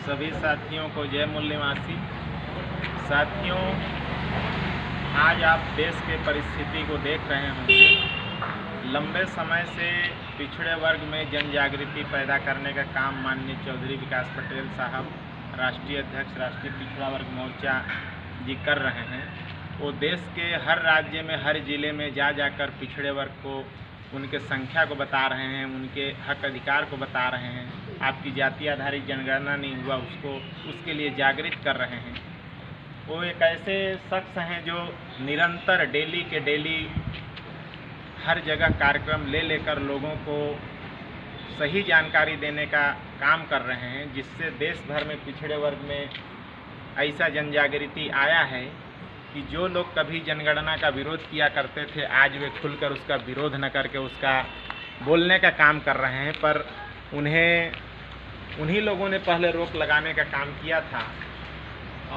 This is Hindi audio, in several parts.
सभी साथियों को जय मूल्यवासी। साथियों, आज आप देश के परिस्थिति को देख रहे होंगे। लंबे समय से पिछड़े वर्ग में जन जागृति पैदा करने का काम माननीय चौधरी विकास पटेल साहब, राष्ट्रीय अध्यक्ष राष्ट्रीय पिछड़ा वर्ग मोर्चा जी कर रहे हैं। वो देश के हर राज्य में, हर ज़िले में जाकर पिछड़े वर्ग को, उनके संख्या को बता रहे हैं, उनके हक अधिकार को बता रहे हैं। आपकी जाति आधारित जनगणना नहीं हुआ, उसके लिए जागृत कर रहे हैं। वो एक ऐसे शख्स हैं जो निरंतर डेली के डेली हर जगह कार्यक्रम लेकर लोगों को सही जानकारी देने का काम कर रहे हैं, जिससे देश भर में पिछड़े वर्ग में ऐसा जन जागृति आया है कि जो लोग कभी जनगणना का विरोध किया करते थे, आज वे खुलकर उसका विरोध न करके उसका बोलने का काम कर रहे हैं। पर उन्हीं लोगों ने पहले रोक लगाने का काम किया था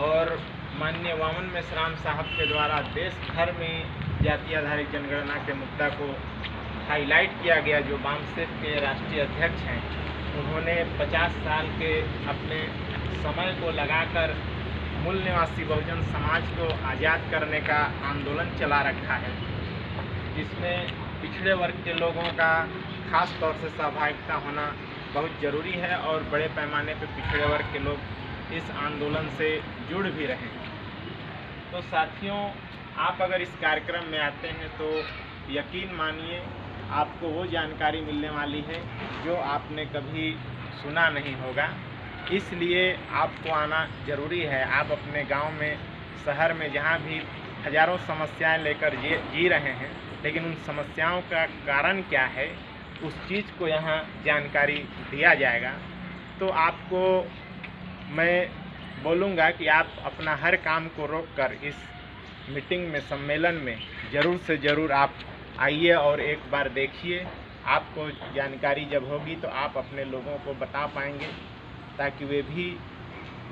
और माननीय वामन मेश्राम साहब के द्वारा देश भर में जाति आधारित जनगणना के मुद्दा को हाईलाइट किया गया। जो बामसेफ के राष्ट्रीय अध्यक्ष हैं, उन्होंने 50 साल के अपने समय को लगाकर मूल निवासी बहुजन समाज को आज़ाद करने का आंदोलन चला रखा है, जिसमें पिछड़े वर्ग के लोगों का खास तौर से सहभागिता होना बहुत ज़रूरी है और बड़े पैमाने पर पिछड़े वर्ग के लोग इस आंदोलन से जुड़ भी रहे हैं। तो साथियों, आप अगर इस कार्यक्रम में आते हैं तो यकीन मानिए आपको वो जानकारी मिलने वाली है जो आपने कभी सुना नहीं होगा। इसलिए आपको आना ज़रूरी है। आप अपने गांव में, शहर में, जहां भी हज़ारों समस्याएं लेकर जी रहे हैं, लेकिन उन समस्याओं का कारण क्या है, उस चीज़ को यहाँ जानकारी दिया जाएगा। तो आपको मैं बोलूँगा कि आप अपना हर काम को रोककर इस मीटिंग में, सम्मेलन में ज़रूर से ज़रूर आप आइए और एक बार देखिए। आपको जानकारी जब होगी तो आप अपने लोगों को बता पाएंगे, ताकि वे भी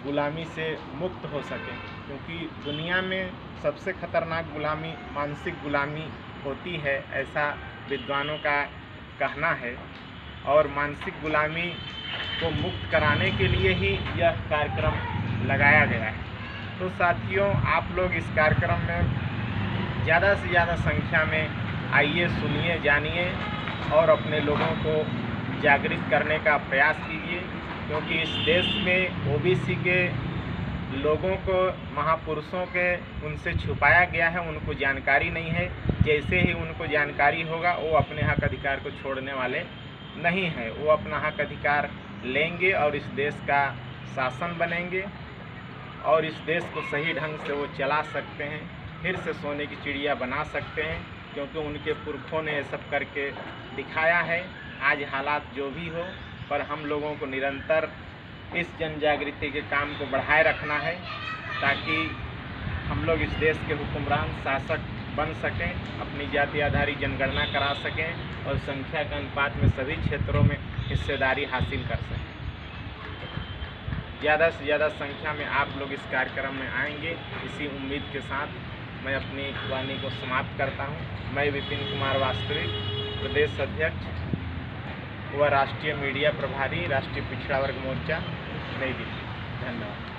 गुलामी से मुक्त हो सकें। क्योंकि दुनिया में सबसे खतरनाक गुलामी मानसिक गुलामी होती है, ऐसा विद्वानों का कहना है। और मानसिक गुलामी को मुक्त कराने के लिए ही यह कार्यक्रम लगाया गया है। तो साथियों, आप लोग इस कार्यक्रम में ज़्यादा से ज़्यादा संख्या में आइए, सुनिए, जानिए और अपने लोगों को जागृत करने का प्रयास कीजिए। क्योंकि इस देश में ओबीसी के लोगों को, महापुरुषों के, उनसे छुपाया गया है, उनको जानकारी नहीं है। जैसे ही उनको जानकारी होगा, वो अपने हक अधिकार को छोड़ने वाले नहीं हैं। वो अपना हक अधिकार लेंगे और इस देश का शासन बनेंगे और इस देश को सही ढंग से वो चला सकते हैं, फिर से सोने की चिड़िया बना सकते हैं। क्योंकि उनके पुरखों ने ये सब करके दिखाया है। आज हालात जो भी हो, पर हम लोगों को निरंतर इस जन जागृति के काम को बढ़ाए रखना है, ताकि हम लोग इस देश के हुक्मरान शासक बन सकें, अपनी जाति आधारित जनगणना करा सकें और संख्या के अनुपात में सभी क्षेत्रों में हिस्सेदारी हासिल कर सकें। ज़्यादा से ज़्यादा संख्या में आप लोग इस कार्यक्रम में आएंगे, इसी उम्मीद के साथ मैं अपनी वाणी को समाप्त करता हूँ। मैं विपिन कुमार वास्तविक, प्रदेश अध्यक्ष व राष्ट्रीय मीडिया प्रभारी, राष्ट्रीय पिछड़ा वर्ग मोर्चा, नई दिल्ली। धन्यवाद।